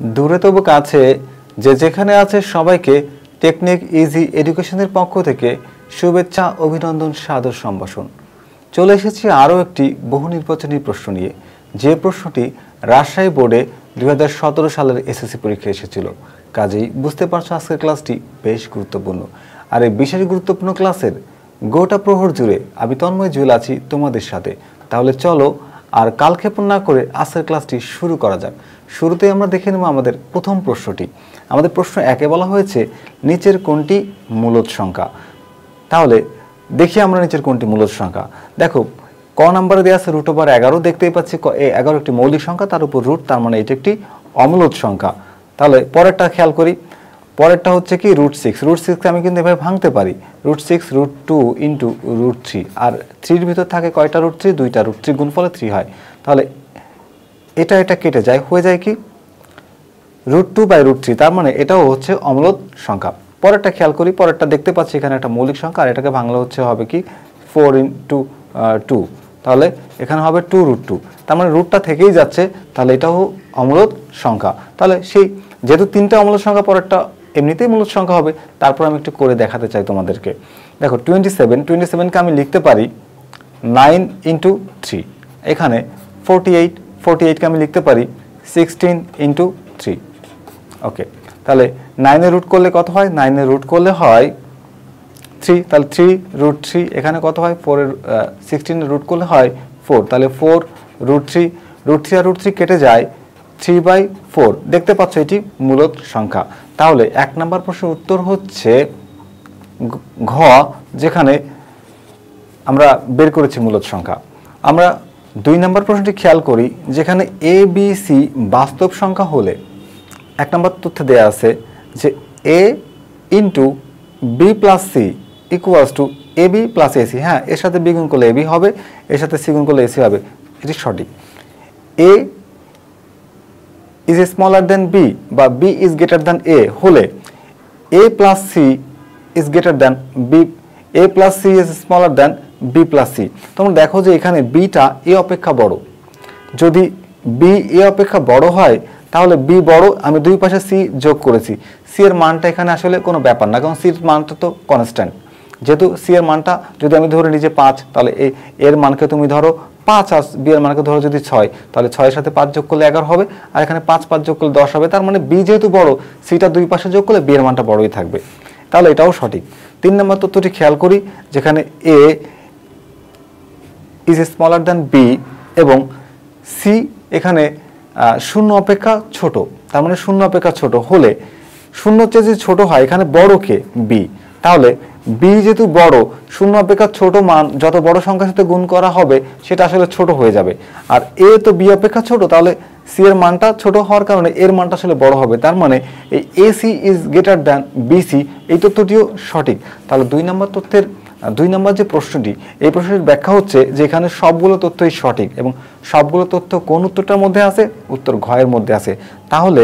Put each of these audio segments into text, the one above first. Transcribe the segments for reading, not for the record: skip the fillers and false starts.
দূরে তবু কাছে যে যেখানে আছে সবাইকে টেকনিক ইজি এডুকেশনের পক্ষ থেকে শুভেচ্ছা অভিনন্দন সাদর সম্ভাষণ। চলে এসেছি আরও একটি বহু নির্বাচনী প্রশ্ন নিয়ে, যে প্রশ্নটি রাজশাহী বোর্ডে 2017 সালের এসএসসি পরীক্ষায় এসেছিল। কাজেই বুঝতে পারছো আজকের ক্লাসটি বেশ গুরুত্বপূর্ণ। আর এই বিশেষ গুরুত্বপূর্ণ ক্লাসের গোটা প্রহর জুড়ে আমি তন্ময় জুয়েল আছি তোমাদের সাথে। তাহলে চলো আর কালক্ষেপণ না করে আজকের ক্লাসটি শুরু করা যাক। শুরুতেই আমরা দেখে নেব আমাদের প্রথম প্রশ্নটি। আমাদের প্রশ্ন একে বলা হয়েছে নিচের কোনটি মূলদ সংখ্যা। তাহলে দেখি আমরা নিচের কোনটি মূলদ সংখ্যা। দেখো ক নাম্বারে দেওয়া আছে √11। দেখতেই পাচ্ছি 11 একটি মৌলিক সংখ্যা, তার উপর রুট, তার মানে এটি একটি অমূলদ সংখ্যা। তাহলে পরেরটা খেয়াল করি। পরেরটা হচ্ছে কি √6। √6 আমি কিন্তু এভাবে ভাঙতে পারি, √6 √2 ইন্টু √3। আর 3-র ভিতর থাকে কয়টা √3? 2টা। √3 গুণফলে 3 হয়। তাহলে এটা কেটে যায়, হয়ে যায় কি √2/√3। তার মানে এটাও হচ্ছে অমূলদ সংখ্যা। পরেরটা খেয়াল করি। পরেরটা দেখতে পাচ্ছি এখানে একটা মৌলিক সংখ্যা, আর এটাকে ভাঙলে হবে কি 4 ইন্টু 2। তাহলে এখানে হবে 2√2। তার মানে রুটটা থেকেই যাচ্ছে, তাহলে এটাও অমূলদ সংখ্যা। তাহলে সেই যেহেতু 3টা অমূলদ সংখ্যা, পরেরটা এমনিতেই মূলদ সংখ্যা হবে। তারপর আমি একটু করে দেখাতে চাই তোমাদেরকে। দেখো 27কে আমি লিখতে পারি 9 ইন্টু 3। এখানে 48কে আমি লিখতে পারি 16 ইন্টু 3। ওকে, তাহলে 9-এর রুট করলে কত হয়? 9-এর রুট করলে হয় 3। তাহলে 3√3। এখানে কত হয়? 16-এর রুট করলে হয় 4। তাহলে 4√3। √3 আর √3 কেটে যায়, 3/4। দেখতে পাচ্ছ এটি মূলদ সংখ্যা। তাহলে 1 নম্বর প্রশ্নের উত্তর হচ্ছে ঘ, যেখানে আমরা বের করেছি মূলদ সংখ্যা। আমরা 2 নম্বর প্রশ্নটি খেয়াল করি, যেখানে এ বি সি বাস্তব সংখ্যা হলে 1 নম্বর তথ্য দেয়া আছে যে a into B plus C equals to A B plus AC. হ্যাঁ, এর সাথে বি গুণ করলে এবি হবে, এর সাথে সি গুণ করলে এসি হবে। এটি সঠিক। A is smaller than B বা B is greater than A হলে A plus C is greater than B, A plus C is smaller than B plus C. তোমরা দেখো যে এখানে বিটা এ অপেক্ষা বড়। যদি বি এ অপেক্ষা বড় হয় তাহলে বি বড়, আমি দুই পাশে সি যোগ করেছি। সি এর মানটা এখানে আসলে কোনো ব্যাপার না, কারণ সি এর মানটা তো কনস্ট্যান্ট। যেহেতু সি এর মানটা যদি আমি ধরে নিই যে 5, তাহলে এর মানকে তুমি ধরো 5 আর বি এর মানকে ধরো যদি 6, তাহলে 6-এর সাথে 5 যোগ করলে 11 হবে, আর এখানে 5 যোগ করলে 10 হবে। তার মানে বি যেহেতু বড়, সিটা দুই পাশে যোগ করলে বি এর মানটা বড়ই থাকবে। তাহলে এটাও সঠিক। 3 নম্বর তথ্যটি খেয়াল করি, যেখানে এ ইজ স্মলার দেন বি এবং সি এখানে 0 অপেক্ষা ছোট। তার মানে 0 অপেক্ষা ছোট হলে 0 চেয়ে যদি ছোট হয়, এখানে বড় কে? বি। তাহলে বি যেহেতু বড়, 0 অপেক্ষা ছোট মান যত বড় সংখ্যার সাথে গুণ করা হবে সেটা আসলে ছোট হয়ে যাবে। আর এ তো বি অপেক্ষা ছোট, তাহলে সি এর মানটা ছোট হওয়ার কারণে এর মানটা আসলে বড় হবে। তার মানে এই AC is greater than BC, এই তথ্যটিও সঠিক। তাহলে 2 নম্বর তথ্যের 2 নম্বর যে প্রশ্নটি, এই প্রশ্নের ব্যাখ্যা হচ্ছে যে এখানে সবগুলো তথ্যই সঠিক এবং সবগুলো তথ্য কোন উত্তরটার মধ্যে আছে? উত্তর ঘ এর মধ্যে আছে। তাহলে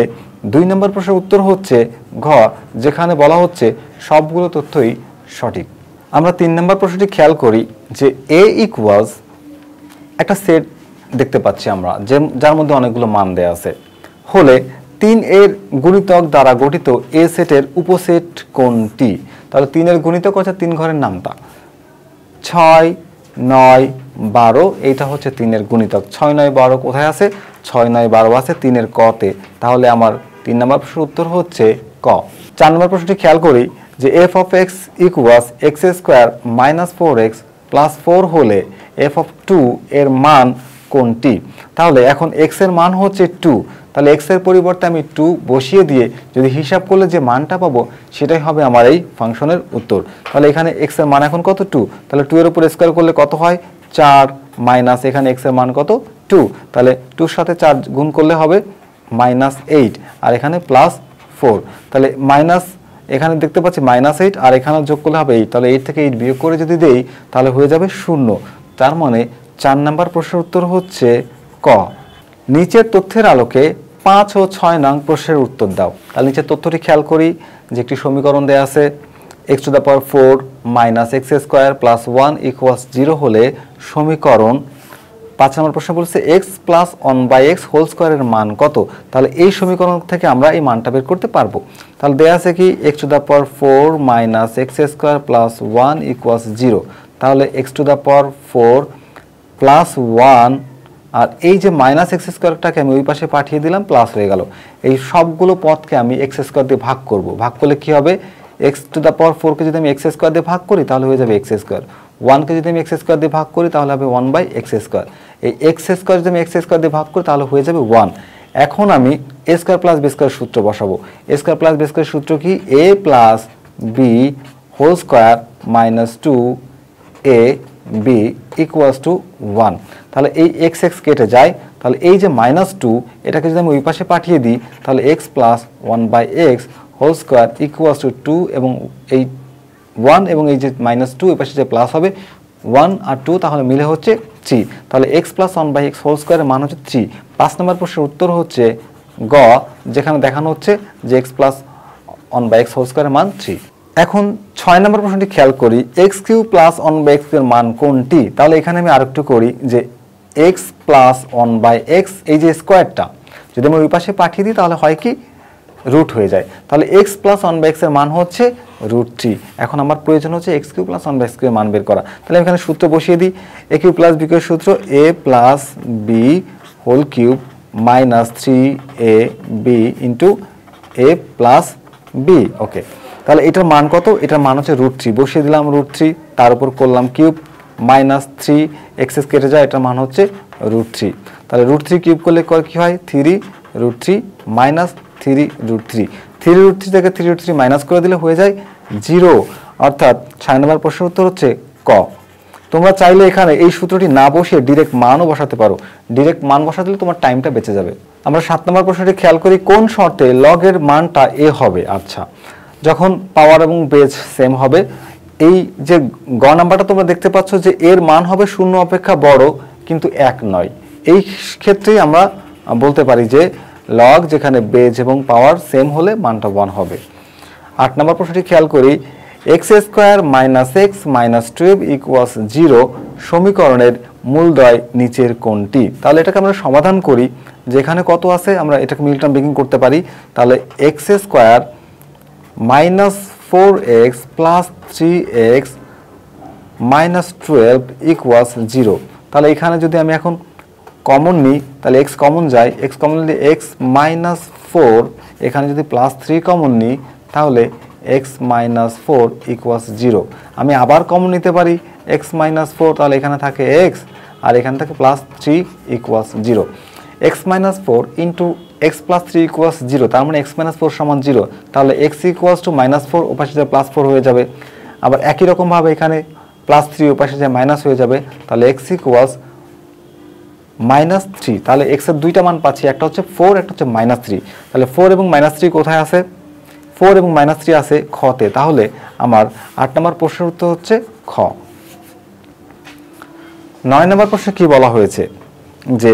2 নম্বর প্রশ্নের উত্তর হচ্ছে ঘ, যেখানে বলা হচ্ছে সবগুলো তথ্যই সঠিক। আমরা 3 নম্বর প্রশ্নটি খেয়াল করি যে এ ইকুয়ালস একটা সেট দেখতে পাচ্ছি আমরা, যার মধ্যে অনেকগুলো মান দেয়া আছে, হলে 3 এর গুণিতক দ্বারা গঠিত এ সেটের উপসেট কোনটি? তাহলে 3 এর গুণিতক হচ্ছে 3 ঘরের নামটা 6, 9, 12। এইটা হচ্ছে 3 এর গুণিতক। 6, 9, 12 কোথায় আছে? 6, 9, 12 আছে 3 এর কতে। তাহলে আমার 3 নম্বর প্রশ্নের উত্তর হচ্ছে ক। 4 নম্বর প্রশ্নটি খেয়াল করি যে F of x equals x square minus 4x plus 4 হলে এফ অফ 2 এর মান কোনটি? তাহলে এখন এক্স এর মান হচ্ছে 2, তাহলে এক্স এর পরিবর্তে আমি 2 বসিয়ে দিয়ে যদি হিসাব করলে যে মানটা পাবো সেটাই হবে আমার এই ফাংশনের উত্তর। তাহলে এখানে এক্স এর মান এখন কত? 2। তাহলে 2 এর উপর স্কোয়ার করলে কত হয়? 4 মাইনাস এখানে এক্স এর মান কত? 2। তাহলে 2-র সাথে 4 গুণ করলে হবে -8, আর এখানে +4। তাহলে মাইনাস এখানে দেখতে পাচ্ছি -8, আর এখানে যোগ করলে হবে 8। তাহলে 8 থেকে 8 বিয়োগ করে যদি দেই তাহলে হয়ে যাবে 0। তার মানে 4 নম্বর প্রশ্নের উত্তর হচ্ছে ক। নিচের তথ্যের আলোকে 5 ও 6 নং প্রশ্নের উত্তর দাও। তাহলে নিচের তথ্যটি খেয়াল করি যে একটি সমীকরণ দেয়া আছে x⁴ - x² + 1 = 0 হলে সমীকরণ 5 নম্বর প্রশ্ন বলছে x প্লাস 1/x হোল স্কয়ারের মান কত। তাহলে এই সমীকরণ থেকে আমরা এই মানটা বের করতে পারবো। তাহলে দেয়া আছে কি x to the power 4 minus x square plus 1 equals 0। তাহলে x to the power 4 plus 1 আর এই যে মাইনাস এক্স স্কোয়ারটাকে আমি ওই পাশে পাঠিয়ে দিলাম, প্লাস হয়ে গেল। এই সবগুলো পদকে আমি এক্স স্কোয়ার দিয়ে ভাগ করব। ভাগ করলে কি হবে, এক্স টু দ্য পাওয়ার 4কে যদি আমি এক্স স্কোয়ার দিয়ে ভাগ করি তাহলে হয়ে যাবে এক্স স্কোয়ার, 1কে যদি আমি এক্স স্কোয়ার দিয়ে ভাগ করি তাহলে হবে 1/x স্কোয়ার। এই এক্স স্কোয়ার যদি আমি এক্স স্কোয়ার দিয়ে ভাগ করি তাহলে হয়ে যাবে 1। এখন আমি A square plus B square সূত্র বসাবো। A square plus B square সূত্র কি, A plus B whole square minus 2a b equals to 1। তাহলে এই এক্স এক্স কেটে যায়, তাহলে এই যে -2 এটাকে যদি আমি ওই পাশে পাঠিয়ে দিই তাহলে x plus 1/x whole square equals to 2 এবং এই 1 এবং এই যে -2 এই পাশে যে প্লাস হবে 1 আর 2 তাহলে মিলে হচ্ছে 3। তাহলে x প্লাস 1/x হোল স্কোয়ারের মান হচ্ছে 3। 5 নম্বর প্রশ্নের উত্তর হচ্ছে গ, যেখানে দেখানো হচ্ছে যে x প্লাস 1/x হোল স্কোয়ারের মান 3। এখন 6 নম্বর প্রশ্নটি খেয়াল করি, x কিউব প্লাস 1/x এর মান কোনটি। তাহলে এখানে আমি আরেকটু করি যে x প্লাস 1/x এই যে স্কোয়ারটা যদি আমি ওই পাশে পাঠিয়ে দিই তাহলে হয় কি, রুট হয়ে যায়। তাহলে x প্লাস 1/x এর মান হচ্ছে √3। এখন আমার প্রয়োজন হচ্ছে x কিউব প্লাস 1/x এর মান বের করা। তাহলে এখানে সূত্র বসিয়ে দিই, a cube plus b cube সূত্র a plus b whole cube minus 3ab into a plus b। Okay, তাহলে এটার মান কত, এটার মান হচ্ছে √3। বসিয়ে দিলাম √3, তার উপর করলাম কিউব মাইনাস 3 এক্সেস কেটে যায়, এটার মান হচ্ছে √3। তাহলে √3 কিউব করলে কি হয়, 3√3 মাইনাস 3√3। 3√3 থেকে 3√3 মাইনাস করে দিলে হয়ে যায় 0। অর্থাৎ 6 নম্বর প্রশ্নের উত্তর হচ্ছে ক। তোমরা চাইলে এখানে এই সূত্রটি না বসিয়ে ডিরেক্ট মানও বসাতে পারো। ডিরেক্ট মান বসাতে দিলে তোমার টাইমটা বেঁচে যাবে। আমরা 7 নম্বর প্রশ্নটি খেয়াল করি, কোন শর্তে লগের মানটা a হবে। আচ্ছা, যখন পাওয়ার এবং বেজ সেম হবে। এই যে গ নাম্বারটা তোমরা দেখতে পাচ্ছ যে এর মান হবে 0 অপেক্ষা বড় কিন্তু 1 নয়। এই ক্ষেত্রেই আমরা বলতে পারি যে লগ যেখানে বেজ এবং পাওয়ার সেম হলে মানটা 1 হবে। 8 নম্বর প্রশ্নটি খেয়াল করি, x square minus x minus 12 equals 0 সমীকরণের মূলদ্বয় নিচের কোনটি। তাহলে এটাকে আমরা সমাধান করি, যেখানে কত আছে আমরা এটাকে মিল টার্ম ব্রেকিং করতে পারি। তাহলে x square minus 4x plus 3x minus 12 equals 0। তাহলে এখানে যদি আমি এখন কমন নিই তাহলে x কমন যায়, x কমন নিলে x মাইনাস 4, এখানে যদি প্লাস 3 কমন নিই তাহলে x মাইনাস 4 ইকুয়ালস 0। আমি আবার কমন নিতে পারি x মাইনাস 4, তাহলে এখানে থাকে x আর এখানে থাকে plus 3 equals 0। x minus 4 into x plus 3 equals 0, তার মানে x মাইনাস 4 সমান 0। তাহলে x ইকুয়ালস টু মাইনাস 4 ওপাশে যায় প্লাস 4 হয়ে যাবে। আবার একই রকমভাবে এখানে প্লাস 3 ওপাশে যায় মাইনাস হয়ে যাবে। তাহলে x ইকুয়ালস মাইনাস 3। তাহলে x এর দুইটা মান পাচ্ছি, একটা হচ্ছে 4, একটা হচ্ছে মাইনাস 3। তাহলে 4 এবং মাইনাস 3 কোথায় আছে, 4 এবং মাইনাস 3 আছে খতে। তাহলে আমার 8 নম্বর প্রশ্নের উত্তর হচ্ছে খ। 9 নম্বর প্রশ্নে কি বলা হয়েছে যে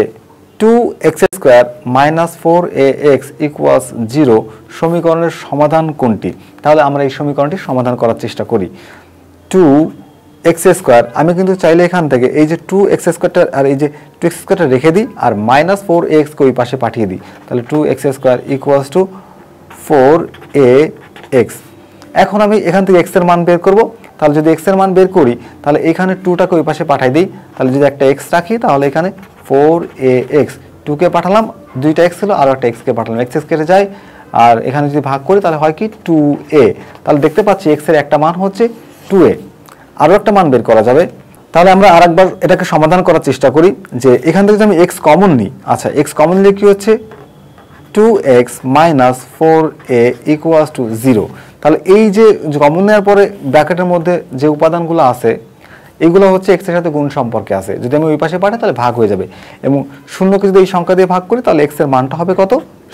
2x square minus 4ax equals 0 সমীকরণের সমাধান কোনটি। তাহলে আমরা এই সমীকরণটি সমাধান করার চেষ্টা করি। 2x স্কয়ার আমি কিন্তু চাইলে এখান থেকে এই যে 2x স্কয়ারটা আর এই যে 2x স্কয়ারটা রেখে দিই আর মাইনাস 4ax কে ওই পাশে পাঠিয়ে দিই। তাহলে 2x square equals to 4ax। এখন আমি এখান থেকে x এর মান বের করব। তাহলে যদি x এর মান বের করি তাহলে এখানে 2টাকে ওই পাশে পাঠিয়ে দিই। তাহলে যদি একটা x রাখি তাহলে এখানে 4ax, 2 কে পাঠালাম, দুইটা x ছিল আর একটা x কে পাঠালাম, x কেটে যায় আর এখানে যদি ভাগ করি তাহলে হয় কি 2a। তাহলে দেখতে পাচ্ছি x এর একটা মান হচ্ছে 2a। আরও একটা মান বের করা যাবে। তাহলে আমরা আরেকবার এটাকে সমাধান করার চেষ্টা করি যে এখান থেকে যদি আমি x কমন নিই, আচ্ছা x কমন নিলে কি হচ্ছে 2x minus 4a equals to 0। তাহলে এই যে কমন নেওয়ার পরে ব্র্যাকেটের মধ্যে যে উপাদানগুলো আছে এগুলো হচ্ছে x এর সাথে গুণ সম্পর্কে আছে। যদি আমি ওই পাশে পাঠাই তাহলে ভাগ হয়ে যাবে এবং শূন্যকে যদি এই সংখ্যা দিয়ে ভাগ করি তাহলে x এর মানটা হবে কত,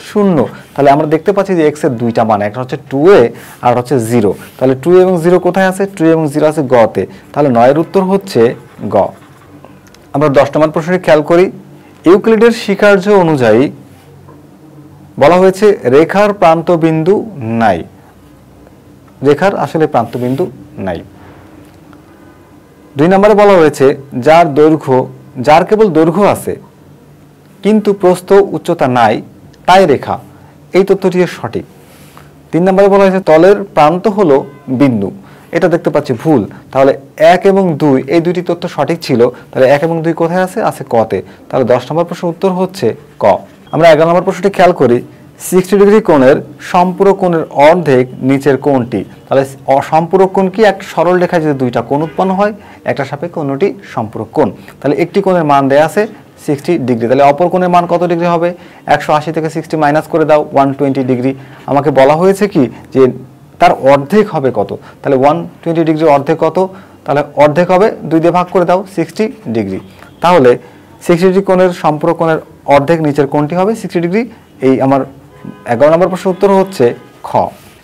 0। তাহলে আমরা দেখতে পাচ্ছি যে x এর দুইটা মান, একটা হচ্ছে 2a আর হচ্ছে 0। তাহলে 2 এবং 0 কোথায় আছে, 2 এবং 0 আছে গ তে। তাহলে 9 এর উত্তর হচ্ছে গ। আমরা 10 নম্বর প্রশ্নটি খেয়াল করি, ইউক্লিডের স্বীকার্য অনুযায়ী বলা হয়েছে রেখার প্রান্তবিন্দু নাই। রেখার আসলে প্রান্তবিন্দু নাই। 2 নম্বরে বলা হয়েছে যার দৈর্ঘ্য যার কেবল দৈর্ঘ্য আছে কিন্তু প্রস্থ উচ্চতা নাই তাই রেখা, এই তথ্যটি সঠিক। 3 নম্বরে বলা হয়েছে তলের প্রান্ত হলো বিন্দু, এটা দেখতে পাচ্ছি ভুল। তাহলে 1 এবং 2 এই দুইটি তথ্য সঠিক ছিল। তাহলে 1 এবং 2 কোথায় আছে? আছে ক তে। তাহলে 10 নম্বর প্রশ্নের উত্তর হচ্ছে ক। আমরা 11 নম্বর প্রশ্নটি খেয়াল করি। 60 ডিগ্রি কোণের সম্পূরক কোণের অর্ধেক নিচের কোণটি। তাহলে সম্পূরক কোণ কি? এক সরল রেখায় যদি দুইটা কোণ উৎপন্ন হয়, একটা সাপেক্ষে অন্যটি সম্পূরক কোণ। তাহলে একটি কোণের মান দেয়া আছে 60 ডিগ্রি, তাহলে অপর কোণের মান কত ডিগ্রি হবে? 180 থেকে 60 মাইনাস করে দাও, 120 ডিগ্রি। আমাকে বলা হয়েছে কি যে তার অর্ধেক হবে কত? তাহলে 120 ডিগ্রি অর্ধেক কত? তাহলে অর্ধেক হবে 2 দিয়ে ভাগ করে দাও, 60 ডিগ্রি। তাহলে 60 ডিগ্রি কোণের সম্পূরক কোণের অর্ধেক নিচের কোণটি হবে 60 ডিগ্রি। এই আমার 11 নম্বর প্রশ্নের উত্তর হচ্ছে খ।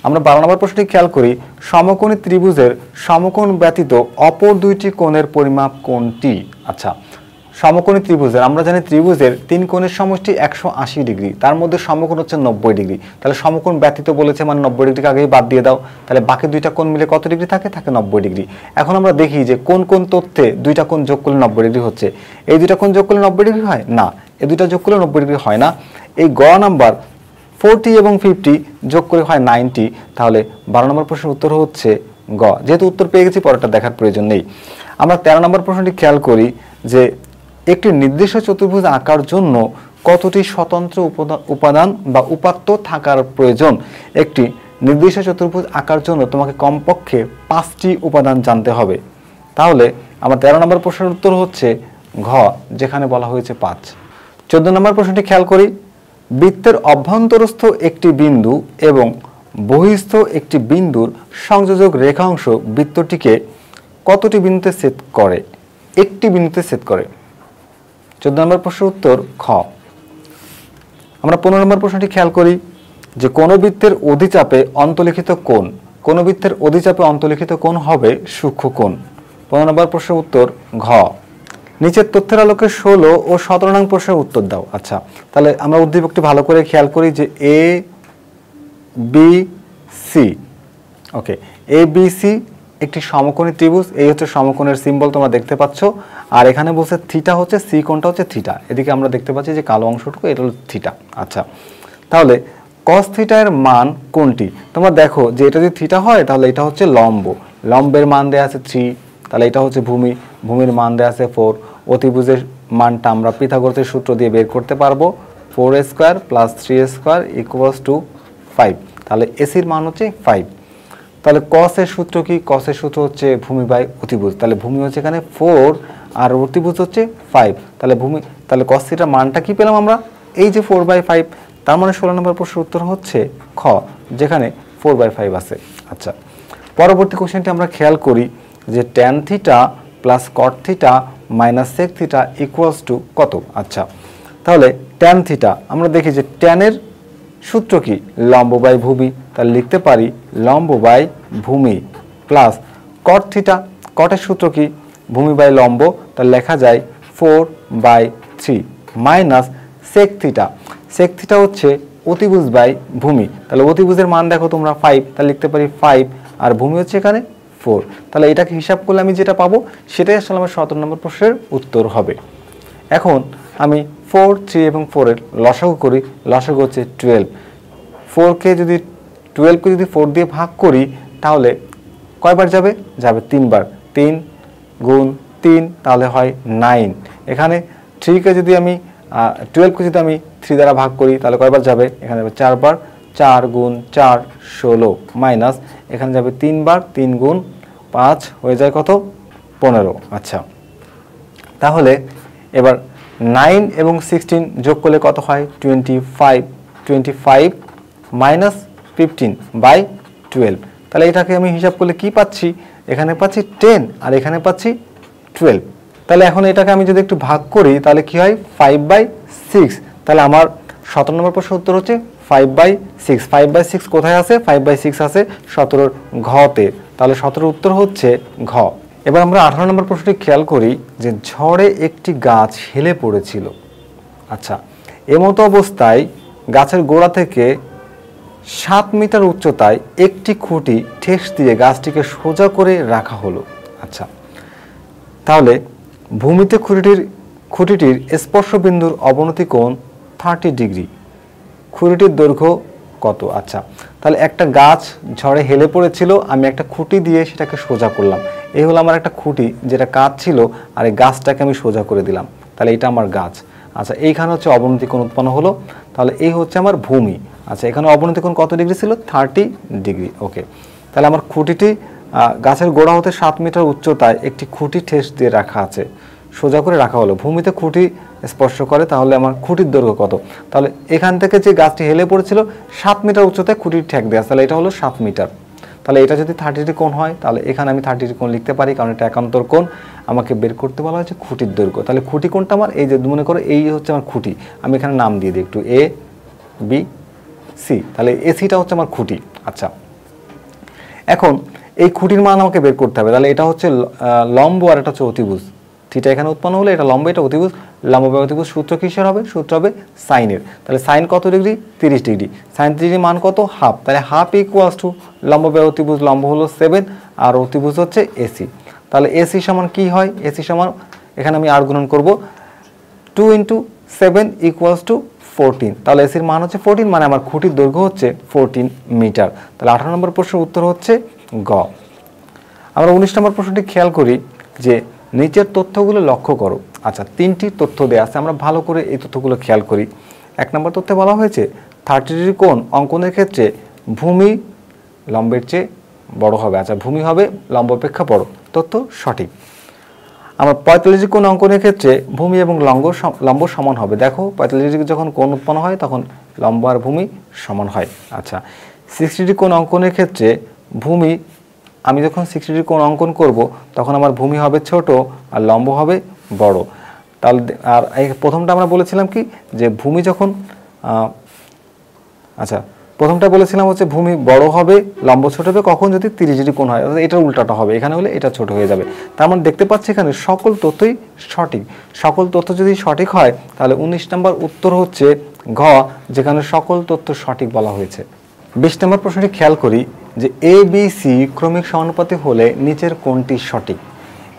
আমরা 12 নম্বর প্রশ্নটি খেয়াল করি। সমকোণী ত্রিভুজের সমকোণ ব্যতীত অপর দুইটি কোণের পরিমাপ কোনটি? আচ্ছা, সমকোণী ত্রিভুজের আমরা জানি ত্রিভুজের 3 কোণের সমষ্টি 180 ডিগ্রি, তার মধ্যে সমকোণ হচ্ছে 90 ডিগ্রি। তাহলে সমকোণ ব্যতীত বলেছে মানে 90 ডিগ্রিকে আগেই বাদ দিয়ে দাও। তাহলে বাকি দুইটা কোণ মিলে কত ডিগ্রি থাকে? থাকে 90 ডিগ্রি। এখন আমরা দেখি যে কোন কোন তথ্যে দুইটা কোণ যোগ করলে 90 ডিগ্রি হচ্ছে। এই দুইটা কোণ যোগ করলে 90 ডিগ্রি হয় না, এই দুইটা যোগ করলে 90 ডিগ্রি হয় না। এই গ নাম্বার 40 এবং 50 যোগ করে হয় 90। তাহলে 12 নম্বর প্রশ্নের উত্তর হচ্ছে গ। যেহেতু উত্তর পেয়ে গেছি, পরেরটা দেখার প্রয়োজন নেই। আমরা 13 নম্বর প্রশ্নটি খেয়াল করি যে একটি নির্দিষ্ট চতুর্ভুজ আঁকার জন্য কতটি স্বতন্ত্র উপাদান বা উপাত্ত থাকার প্রয়োজন? একটি নির্দিষ্ট চতুর্ভুজ আঁকার জন্য তোমাকে কমপক্ষে 5টি উপাদান জানতে হবে। তাহলে আমার 13 নম্বর প্রশ্নের উত্তর হচ্ছে ঘ, যেখানে বলা হয়েছে 5। 14 নম্বর প্রশ্নটি খেয়াল করি। বৃত্তের অভ্যন্তরস্থ একটি বিন্দু এবং বহিস্থ একটি বিন্দুর সংযোজক রেখাংশ বৃত্তটিকে কতটি বিন্দুতে ছেদ করে? একটি বিন্দুতে ছেদ করে। 14 নম্বর প্রশ্নের উত্তর খ। আমরা 15 নম্বর প্রশ্নটি খেয়াল করি যে কোন বৃত্তের অধিচাপে অন্তর্লিখিত কোণ, কোন বৃত্তের অধিচাপে অন্তর্লিখিত কোণ হবে সূক্ষ্ম কোণ। 15 নম্বর প্রশ্নের উত্তর ঘ। নিচের তথ্যের আলোকে 16 ও 17 নং প্রশ্নের উত্তর দাও। আচ্ছা, তাহলে আমরা উদ্দীপকটি ভালো করে খেয়াল করি যে A B C, okay, A B C একটি সমকোণী ত্রিভুজ। এই হচ্ছে সমকোণের সিম্বল তোমরা দেখতে পাচ্ছ। আর এখানে বলছে থিটা হচ্ছে, সি কোণটা হচ্ছে থিটা। এদিকে আমরা দেখতে পাচ্ছি যে কালো অংশটুকু, এটা হলো থিটা। আচ্ছা, তাহলে কস থিটা এর মান কোনটি? তোমরা দেখো যে এটা যদি থিটা হয় তাহলে এটা হচ্ছে লম্ব, লম্বের মান দেয়া আছে 3, তাহলে এটা হচ্ছে ভূমি, ভূমির মান দেয়া আছে 4। অতিভুজের মানটা আমরা পিথাগোরাসের সূত্র দিয়ে বের করতে পারবো, 4a² + 3a² = 5। তাহলে এসির মান হচ্ছে 5। তাহলে cos এর সূত্র কি? cos এর সূত্র হচ্ছে ভূমি বাই অতিভুজ। তাহলে ভূমি হচ্ছে এখানে 4 আর অতিভুজ হচ্ছে 5। তাহলে ভূমি, তাহলে cos থিটার মানটা কি পেলাম আমরা? এই যে 4/5। তার মানে 16 নম্বর প্রশ্নের উত্তর হচ্ছে খ, যেখানে 4/5 আছে। আচ্ছা, পরবর্তী কোশ্চেনটি আমরা খেয়াল করি যে tan theta plus cot theta minus sec theta equals to কত? আচ্ছা, তাহলে tan থিটা আমরা দেখি যে tan এর সূত্র কি? লম্ব বাই ভূমি। তাহলে লিখতে পারি লম্ব বাই ভূমি প্লাস cot থিটা, cot এর সূত্র কি? ভূমি বাই লম্ব। তাহলে লেখা যায় 4/3 minus sec theta, sec theta হচ্ছে অতিভুজ বাই ভূমি। তাহলে অতিভুজের মান দেখো তোমরা 5, তাহলে লিখতে পারি 5 আর ভূমি হচ্ছে এখানে 4। তাহলে এটাকে হিসাব করলে আমি যেটা পাবো সেটাই আসলে আমার 17 নম্বর প্রশ্নের উত্তর হবে। এখন আমি 4, 3 এবং 4 এর লসাগু করি। লসাগু হচ্ছে 12। 4কে যদি 12কে যদি 4 দিয়ে ভাগ করি তাহলে কয়বার যাবে? যাবে 3 বার। 3 গুণ 3 তাহলে হয় 9। এখানে 3কে যদি আমি 12কে যদি আমি 3 দ্বারা ভাগ করি তাহলে কয়বার যাবে? এখানে যাবে 4 বার। 4 গুণ 4 16 মাইনাস এখানে যাবে 3 বার। 3 গুণ 5 হয়ে যায় কত? 15। আচ্ছা, তাহলে এবার 9 এবং 16 যোগ করলে কত হয়? 25। 25 মাইনাস 15/12। তাহলে এটাকে আমি হিসাব করলে কি পাচ্ছি? এখানে পাচ্ছি 10 আর এখানে পাচ্ছি 12। তাহলে এখন এটাকে আমি যদি একটু ভাগ করি তাহলে কি হয়? 5/6। তাহলে আমার 17 নম্বর প্রশ্নের উত্তর হচ্ছে 5/6। 5/6 কোথায় আছে? 5/6 আছে 17 ঘতে। তাহলে 17 উত্তর হচ্ছে ঘ। এবার আমরা 18 নম্বর প্রশ্নটি খেয়াল করি যে ঝড়ে একটি গাছ হেলে পড়েছিল। আচ্ছা, এমতো অবস্থায় গাছের গোড়া থেকে 7 মিটার উচ্চতায় একটি খুঁটি ঠেস দিয়ে গাছটিকে সোজা করে রাখা হলো। আচ্ছা, তাহলে ভূমিতে খুঁটিটির খুঁটিটির স্পর্শবিন্দুর অবনতি কোণ 30 ডিগ্রি। খুঁটিটির দৈর্ঘ্য কত? আচ্ছা, তাহলে একটা গাছ ঝড়ে হেলে পড়েছিল, আমি একটা খুঁটি দিয়ে সেটাকে সোজা করলাম। এই হলো আমার একটা খুঁটি, যেটা কাজ ছিল, আর এই গাছটাকে আমি সোজা করে দিলাম। তাহলে এটা আমার গাছ। আচ্ছা, এইখানে হচ্ছে অবনতি কোণ উৎপন্ন হলো, তাহলে এই হচ্ছে আমার ভূমি। আচ্ছা, এখানে অবনতি কোণ কত ডিগ্রি ছিল? 30 ডিগ্রি। ওকে, তাহলে আমার খুঁটিটি গাছের গোড়া হতে 7 মিটার উচ্চতায় একটি খুঁটি ঠেস দিয়ে রাখা আছে, সোজা করে রাখা হলো। ভূমিতে খুঁটি স্পর্শ করে, তাহলে আমার খুঁটির দৈর্ঘ্য কত? তাহলে এখান থেকে যে গাছটি হেলে পড়েছিল 7 মিটার উচ্চতায় খুঁটির ঠেক দেওয়া, তাহলে এটা হলো 7 মিটার। তাহলে এটা যদি 30 ডিগ্রি কোণ হয়, তাহলে এখানে আমি 30 ডিগ্রি কোণ লিখতে পারি, কারণ এটা একান্তর কোণ। আমাকে বের করতে বলা হয়েছে খুঁটির দৈর্ঘ্য। তাহলে খুঁটি কোণটা আমার এই যে, মনে করো এই হচ্ছে আমার খুঁটি, আমি এখানে নাম দিয়ে দিই একটু, এ বি সি। তাহলে এসিটা হচ্ছে আমার খুঁটি। আচ্ছা, এখন এই খুঁটির মান আমাকে বের করতে হবে। তাহলে এটা হচ্ছে লম্ব আর এটা হচ্ছে অতিভুজ। থিটা এখানে উৎপন্ন হলে এটা লম্ব, এটা অতিভুজ। লম্ব বাই অতিভুজ সূত্র কিসের হবে? সূত্র হবে সাইনের। তাহলে সাইন কত ডিগ্রি? 30 ডিগ্রি। সাইন 30 ডিগ্রি মান কত? হাফ। তাহলে হাফ ইকুয়ালস টু লম্ব বাই অতিভুজ, লম্ব হলো 7 আর অতিভুজ হচ্ছে এসি। তাহলে এসি সমান কি হয়? এসি সমান, এখানে আমি আর গুণন করব, 2 × 7 ইকুয়ালস টু 14। তাহলে এসির মান হচ্ছে 14, মানে আমার খুঁটির দৈর্ঘ্য হচ্ছে 14 মিটার। তাহলে 18 নম্বর প্রশ্নের উত্তর হচ্ছে গ। আমরা 19 নম্বর প্রশ্নটি খেয়াল করি যে নিচের তথ্যগুলো লক্ষ্য করো। আচ্ছা, 3টি তথ্য দেওয়া আছে, আমরা ভালো করে এই তথ্যগুলো খেয়াল করি। 1 নম্বর তথ্যে বলা হয়েছে 30 ডিগ্রি কোণ অঙ্কনের ক্ষেত্রে ভূমি লম্বের চেয়ে বড় হবে। আচ্ছা, ভূমি হবে লম্ব অপেক্ষা বড়, তথ্য সঠিক। আমরা 45 ডিগ্রি কোণ অঙ্কনের ক্ষেত্রে ভূমি এবং লম্ব সমান হবে। দেখো 45 ডিগ্রি যখন কোণ উৎপন্ন হয় তখন লম্ব আর ভূমি সমান হয়। আচ্ছা, 60 ডিগ্রি কোণ অঙ্কনের ক্ষেত্রে ভূমি, আমি যখন 60 ডিগ্রি কোণ অঙ্কন করব তখন আমার ভূমি হবে ছোট আর লম্ব হবে বড়। তাহলে আর এই প্রথমটা আমরা বলেছিলাম কি, যে ভূমি যখন আচ্ছা, প্রথমটা বলেছিলাম হচ্ছে ভূমি বড় হবে, লম্ব ছোট হবে কখন? যদি 30 ডিগ্রি কোণ হয়, অর্থাৎ এটার উল্টাটা হবে, এখানে হলে এটা ছোট হয়ে যাবে। তার মানে দেখতে পাচ্ছি এখানে সকল তথ্যই সঠিক। সকল তথ্য যদি সঠিক হয় তাহলে 19 নম্বর উত্তর হচ্ছে ঘ, যেখানে সকল তথ্য সঠিক বলা হয়েছে। 20 নম্বর প্রশ্নটি খেয়াল করি যে এ বি সি ক্রমিক সমানুপাতি হলে নিচের কোনটি সঠিক?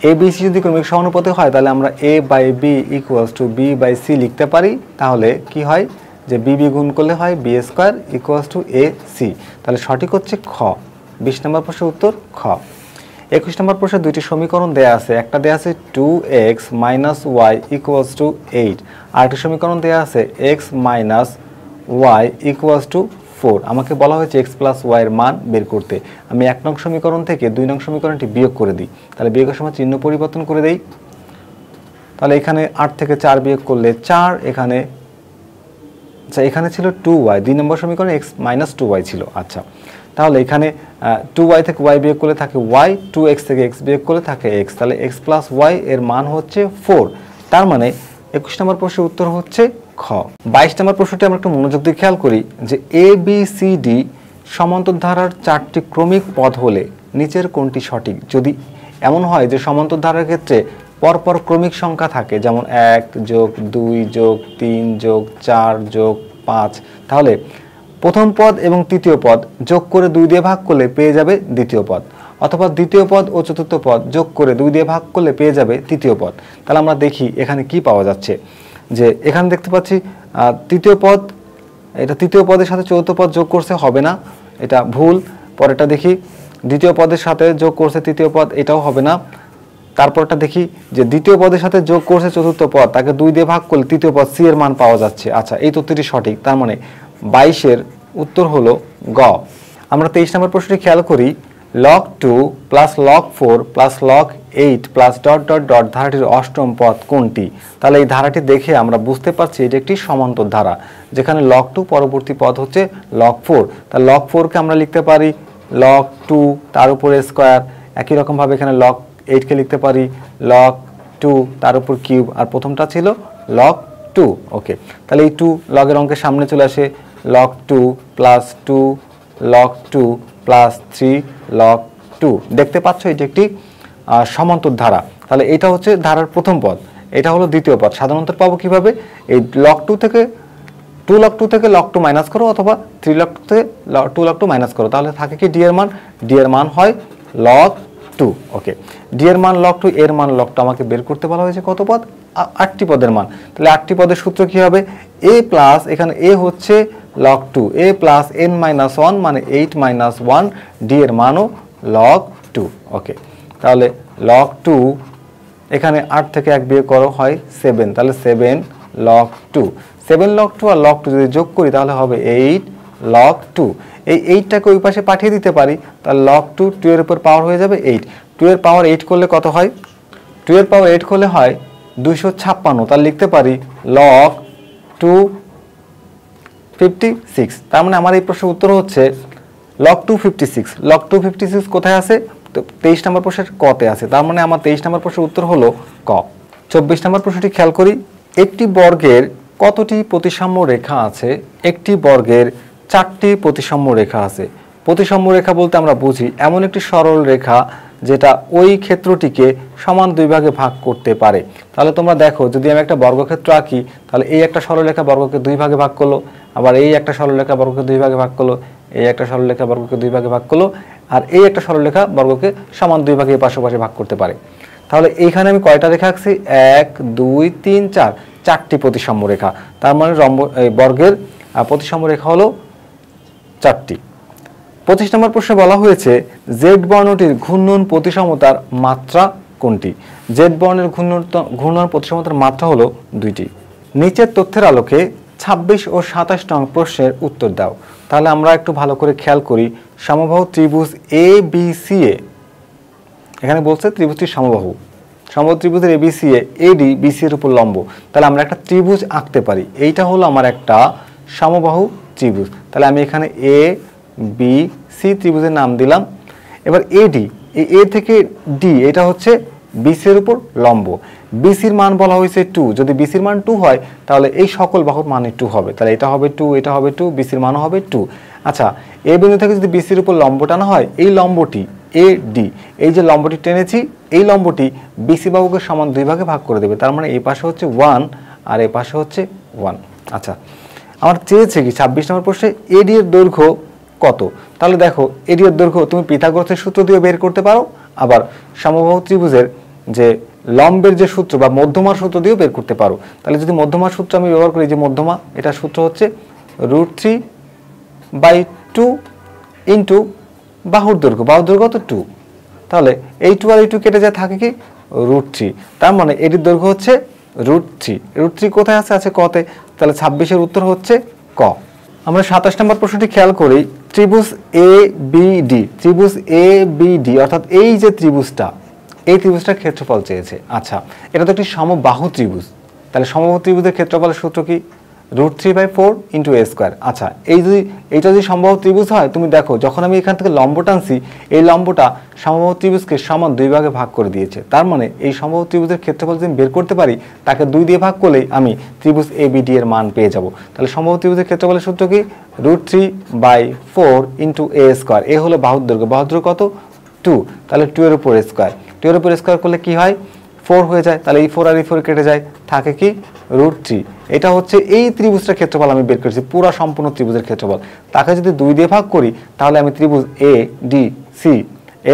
এ বি সি যদি ক্রমিক সমানুপাতি হয় তাহলে আমরা A by B equals to B by C লিখতে পারি। তাহলে কি হয় যে বি বি গুণ করলে হয় B square equals to A C. তাহলে সঠিক হচ্ছে খ। 20 নম্বর প্রশ্নের উত্তর খ। 21 নম্বর প্রশ্নে দুইটি সমীকরণ দেয়া আছে। একটা দেয়া আছে 2x - y ইকুয়ালস টু 8, আর একটা সমীকরণ দেয়া আছে x - y ইকুয়ালস টু 4। আমাকে বলা হয়েছে x + y এর মান বের করতে। আমি 1 নং সমীকরণ থেকে 2 নং সমীকরণটি বিয়োগ করে দিই। তাহলে বিয়োগের সময় চিহ্ন পরিবর্তন করে দেই। তাহলে এখানে 8 থেকে 4 বিয়োগ করলে 4, এখানে আচ্ছা এখানে ছিল 2y, 2 নম্বর সমীকরণে x - 2y ছিল। আচ্ছা, তাহলে এখানে 2y থেকে y বিয়োগ করলে থাকে y, 2x থেকে x বিয়োগ করলে থাকে x। তাহলে x + y এর মান হচ্ছে 4। তার মানে 21 নম্বর প্রশ্নের উত্তর হচ্ছে খ। 22 নম্বর প্রশ্নটি আমরা একটু মনোযোগ দিয়ে খেয়াল করি যে এ বি সি ডি সমান্তর ধারার 4টি ক্রমিক পদ হলে নিচের কোনটি সঠিক? যদি এমন হয় যে সমান্তর ধারার ক্ষেত্রে পরপর ক্রমিক সংখ্যা থাকে, যেমন 1 + 2 + 3 + 4 + 5, তাহলে প্রথম পদ এবং তৃতীয় পদ যোগ করে 2 দিয়ে ভাগ করলে পেয়ে যাবে দ্বিতীয় পদ, অথবা দ্বিতীয় পদ ও চতুর্থ পদ যোগ করে 2 দিয়ে ভাগ করলে পেয়ে যাবে তৃতীয় পদ। তাহলে আমরা দেখি এখানে কি পাওয়া যাচ্ছে, যে এখানে দেখতে পাচ্ছি তৃতীয় পদ, এটা তৃতীয় পদের সাথে চতুর্থ পদ যোগ করছে, হবে না, এটা ভুল। পরেরটা দেখি দ্বিতীয় পদের সাথে যোগ করছে তৃতীয় পদ, এটাও হবে না। তারপরটা দেখি যে দ্বিতীয় পদের সাথে যোগ করছে চতুর্থ পদ, তাকে 2 দিয়ে ভাগ করলে তৃতীয় পদ সি এর মান পাওয়া যাচ্ছে। আচ্ছা, এই তথ্যটি সঠিক। তার মানে 22-এর উত্তর হলো গ। আমরা 23 নম্বর প্রশ্নটি খেয়াল করি, log 2 + log 4 + log 8 +... ধারাটির অষ্টম পদ কোনটি? তাহলে এই ধারাটি দেখে আমরা বুঝতে পারছি এটি একটি সমান্তর ধারা, যেখানে log 2 পরবর্তী পদ হচ্ছে log 4। তাহলে log 4 কে আমরা লিখতে পারি log 2 তার উপরে স্কয়ার। একই রকম ভাবে এখানে log 8 কে লিখতে পারি log 2 তার উপর কিউব, আর প্রথমটা ছিল log 2। ওকে, তাহলে এই 2 লগের অঙ্কের সামনে চলে আসে, log 2 + 2 log 2 + 3 log 2। দেখতে পাচ্ছ এটি একটি সমান্তর ধারা। তাহলে এটা হচ্ছে ধারার প্রথম পদ, এটা হলো দ্বিতীয় পদ। সাধারণত পাবো কিভাবে? এই log 2 থেকে 2 log 2 থেকে log 2 মাইনাস করো, অথবা 3 log 2 থেকে 2 log 2 মাইনাস করো, তাহলে থাকে কি ডি এর মান? ডি এর মান হয় log 2। ওকে, ডি এর মান log 2, এর মান log 2, আমাকে বের করতে বলা হয়েছে কত পদ? 8টি পদের মান। তাহলে 8টি পদের সূত্র কি হবে? a প্লাস, এখানে a হচ্ছে log 2, a plus n minus 1 মানে 8 মাইনাস 1, d এর মানও log 2। ওকে, তাহলে log 2 এখানে 8 থেকে 1 বিয়োগ করো হয় 7, তাহলে 7 log 2, 7 log 2 আর log 2 যদি যোগ করি তাহলে হবে 8 log 2। এই 8টাকে ওই পাশে পাঠিয়ে দিতে পারি, তাহলে log 2 2 এর উপর পাওয়ার হয়ে যাবে 8, 2 এর পাওয়ার 8 করলে কত হয়? 2 এর পাওয়ার 8 করলে হয় 256, তাহলে লিখতে পারি log 256। তার মানে আমার এই প্রশ্নের উত্তর হচ্ছে log 256। log 256 কোথায় আছে? তো 23 নম্বর প্রশ্নের কতে আছে, তার মানে আমার 23 নম্বর প্রশ্নের উত্তর হলো ক। 24 নম্বর প্রশ্নটি খেয়াল করি, একটি বর্গের কতটি প্রতিসাম্য রেখা আছে? একটি বর্গের 4টি প্রতিসাম্য রেখা আছে। প্রতিসাম্য রেখা বলতে আমরা বুঝি এমন একটি সরল রেখা যেটা ওই ক্ষেত্রটিকে সমান দুই ভাগে ভাগ করতে পারে। তাহলে তোমরা দেখো, যদি আমি একটা বর্গক্ষেত্র আঁকি তাহলে এই একটা সরলরেখা বর্গকে দুই ভাগে ভাগ করলো, আবার এই একটা সরলরেখা বর্গকে দুই ভাগে ভাগ করলো, এই একটা সরলরেখা বর্গকে দুই ভাগে ভাগ করলো, আর এই একটা সরলরেখা বর্গকে সমান দুই ভাগে পাশাপাশি ভাগ করতে পারে। তাহলে এইখানে আমি কয়টা রেখা আঁকছি? 1 2 3 4, 4টি প্রতিসাম্য রেখা। তার মানে বর্গের প্রতিসাম্য রেখা হলো 4টি। 25 নম্বর প্রশ্নে বলা হয়েছে জেড বর্ণটির ঘূর্ণন প্রতিসমতার মাত্রা কোনটি? জেড বর্ণের ঘূর্ণন প্রতিসমতার মাত্রা হলো 2টি। নিচের তথ্যের আলোকে 26 ও 27 নং প্রশ্নের উত্তর দাও। তাহলে আমরা একটু ভালো করে খেয়াল করি, সমবাহু ত্রিভুজ এ বি সি এ, এখানে বলছে ত্রিভুজটি সমবাহু, সমবাহু ত্রিভুজের A B C A, eddy BC এর উপর লম্ব। তাহলে আমরা একটা ত্রিভুজ আঁকতে পারি, এইটা হলো আমার একটা সমবাহু ত্রিভুজ। তাহলে আমি এখানে এ বি সি ত্রিভুজের নাম দিলাম। এবার এডি, এই এ থেকে ডি, এটা হচ্ছে বিসির উপর লম্ব। বিসির মান বলা হয়েছে 2, যদি বিসির মান 2 হয় তাহলে এই সকল বাহুর মান 2 হবে, তাহলে এটা হবে 2, এটা হবে 2, বিসির মানও হবে 2। আচ্ছা, এই বিন্দু থেকে যদি বিসির উপর লম্ব টানা হয়, এই লম্বটি এ ডি, এই যে লম্বটি টেনেছি এই লম্বটি বিসি বাহুকে সমান দুই ভাগে ভাগ করে দেবে। তার মানে এই পাশে হচ্ছে 1 আর এই পাশে হচ্ছে 1। আচ্ছা, আমার চেয়েছে কি 26 নম্বর প্রশ্নে এডি এর দৈর্ঘ্য কত? তাহলে দেখো, এডি এর দৈর্ঘ্য তুমি পিথাগোরাসের সূত্র দিয়ে বের করতে পারো, আবার সমবাহু ত্রিভুজের যে লম্বের যে সূত্র বা মধ্যমার সূত্র দিয়েও বের করতে পারো। তাহলে যদি মধ্যমার সূত্র আমি ব্যবহার করি, যে মধ্যমা, এটা সূত্র হচ্ছে √3/2 ইন্টু বাহুর দৈর্ঘ্য, বাহুর দৈর্ঘ্য তো 2, তাহলে এই 2 আর এই 2 কেটে যায়, থাকে কি √3। তার মানে এটির দৈর্ঘ্য হচ্ছে √3। √3 কোথায় আছে? আছে কতে। তাহলে 26-এর উত্তর হচ্ছে ক। আমরা 27 নম্বর প্রশ্নটি খেয়াল করি, ত্রিভুজ এ বি ডি, ত্রিভুজ এ বি ডি অর্থাৎ এই যে ত্রিভুজটা, এই ত্রিভুজটার ক্ষেত্রফল চেয়েছে। আচ্ছা, এটা তো একটি সমবাহু ত্রিভুজ, তাহলে সমবাহু ত্রিভুজের ক্ষেত্রফলের সূত্র কি? √3/4 ইন্টু a স্কোয়ার। আচ্ছা, এইটা যদি সমবাহু ত্রিভুজ হয়, তুমি দেখো যখন আমি এখান থেকে লম্ব টানছি, এই লম্বটা সমবাহু ত্রিভুজকে সমান দুই ভাগে ভাগ করে দিয়েছে। তার মানে এই সমবাহু ত্রিভুজের ক্ষেত্রফল যদি বের করতে পারি, তাকে 2 দিয়ে ভাগ করলেই আমি ত্রিভুজ এ বি ডি এর মান পেয়ে যাব। তাহলে সমবাহু ত্রিভুজের ক্ষেত্রফলের সূত্র কি? √3/4 ইন্টু a স্কোয়ার। এ হলো বাহুর দৈর্ঘ্য, বাহুর দৈর্ঘ্য কত? 2, তাহলে 2 এর উপর স্কোয়ার, 2 এর উপর স্কোয়ার করলে কি হয়? 4 হয়ে যায়, তাহলে এই 4 আর এই 4 কেটে যায়, থাকে কি √3। এটা হচ্ছে এই ত্রিভুজটার ক্ষেত্রফল আমি বের করেছি, পুরো সম্পূর্ণ ত্রিভুজের ক্ষেত্রফল। তাকে যদি 2 দিয়ে ভাগ করি তাহলে আমি ত্রিভুজ এ ডি সি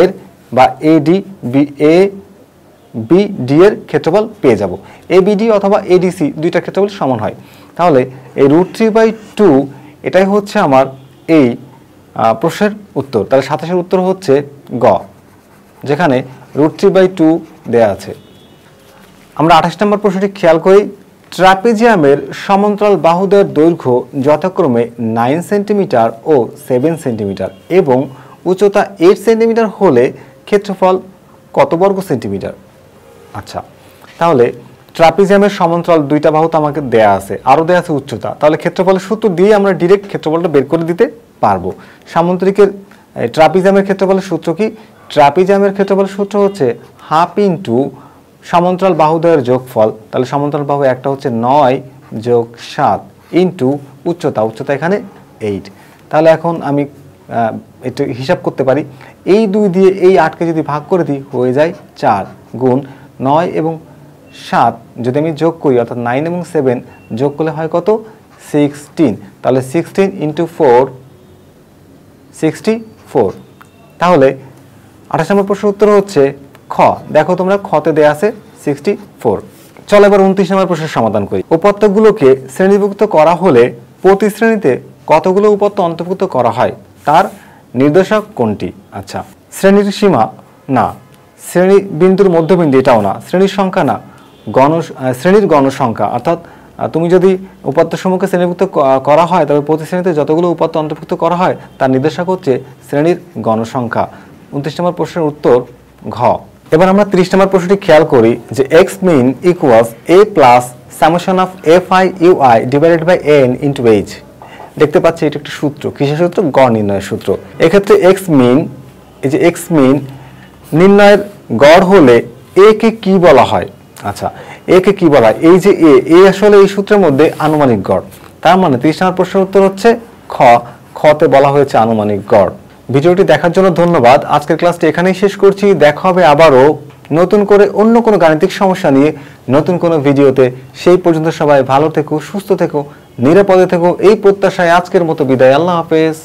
এর বা এ ডি বি ডি এর ক্ষেত্রফল পেয়ে যাব। এ বি ডি অথবা এডিসি দুইটার ক্ষেত্রফল সমান হয়। তাহলে এই √3/2 এটাই হচ্ছে আমার এই প্রশ্নের উত্তর। তাহলে 27-এর উত্তর হচ্ছে গ, যেখানে √3/2 দেয়া আছে। আমরা 28 নম্বর প্রশ্নটি খেয়াল করি, ট্রাপিজিয়ামের সমান্তরাল বাহুদের দৈর্ঘ্য যথাক্রমে 9 সেন্টিমিটার ও 7 সেন্টিমিটার এবং উচ্চতা 8 সেন্টিমিটার হলে ক্ষেত্রফল কত বর্গ সেন্টিমিটার? আচ্ছা, তাহলে ট্রাপিজিয়ামের সমান্তরাল দুইটা বাহু তো আমাকে দেয়া আছে, আরও দেয়া আছে উচ্চতা, তাহলে ক্ষেত্রফলের সূত্র দিয়ে আমরা ডিরেক্ট ক্ষেত্রফলটা বের করে দিতে পারবো। সামুদ্রিকের ট্রাপিজিয়ামের ক্ষেত্রফলের সূত্র কি? ট্রাপিজিয়ামের ক্ষেত্রফলের সূত্র হচ্ছে হাফ ইন্টু সমান্তরাল বাহুদ্বয়ের যোগফল। তাহলে সমান্তরাল বাহু একটা হচ্ছে 9 যোগ 7 ইন্টু উচ্চতা, উচ্চতা এখানে 8। তাহলে এখন আমি একটু হিসাব করতে পারি, এই 2 দিয়ে এই 8কে যদি ভাগ করে দিই হয়ে যায় 4 গুণ 9 এবং 7 যদি আমি যোগ করি, অর্থাৎ 9 এবং 7 যোগ করলে হয় কত? 16। তাহলে 16 ইন্টু 4 64। তাহলে 28 নম্বর প্রশ্নের উত্তর হচ্ছে খ। দেখো তোমরা, খতে দেয়া আছে 64। চল এবার 29 নম্বর প্রশ্নের সমাধান করি। উপাত্তগুলোকে শ্রেণীভুক্ত করা হলে প্রতি শ্রেণীতে কতগুলো উপাত্ত অন্তর্ভুক্ত করা হয় তার নির্দেশক কোনটি? আচ্ছা, শ্রেণীর সীমা না, শ্রেণী বিন্দুর মধ্যবিন্দু এটাও না, শ্রেণীর সংখ্যা না, শ্রেণীর গণসংখ্যা, অর্থাৎ তুমি যদি উপাত্তসমূহকে শ্রেণীভুক্ত করা হয় তবে প্রতি শ্রেণীতে যতগুলো উপাত্ত অন্তর্ভুক্ত করা হয় তার নির্দেশক হচ্ছে শ্রেণীর গণসংখ্যা। 29 নম্বর প্রশ্নের উত্তর ঘ। এবার আমরা 30 নম্বর প্রশ্নটি খেয়াল করি যে x min equals a plus summation of fi ui divided by n into h। দেখতে পাচ্ছি এটা একটা সূত্র, কিসের সূত্র? গড় নির্ণয়ের সূত্র। এক্ষেত্রে x min, এই যে x min নির্ণয়ের গড় হলে a কে কি বলা হয়? আচ্ছা, a কে কি বলা হয়? এই যে a আসলে এই সূত্রের মধ্যে আনুমানিক গড়, তার মানে 30 নম্বর প্রশ্নের উত্তর হচ্ছে খ। খতে বলা হয়েছে আনুমানিক গড়। ভিডিওটি দেখার জন্য ধন্যবাদ। আজকের ক্লাসটি এখানেই শেষ করছি। দেখা হবে আবারও নতুন করে অন্য কোনো গাণিতিক সমস্যা নিয়ে নতুন কোনো ভিডিওতে। সেই পর্যন্ত সবাই ভালো থেকো, সুস্থ থেকো, নিরাপদে থেকো, এই প্রত্যাশায় আজকের মতো বিদায়। আল্লাহ হাফেজ।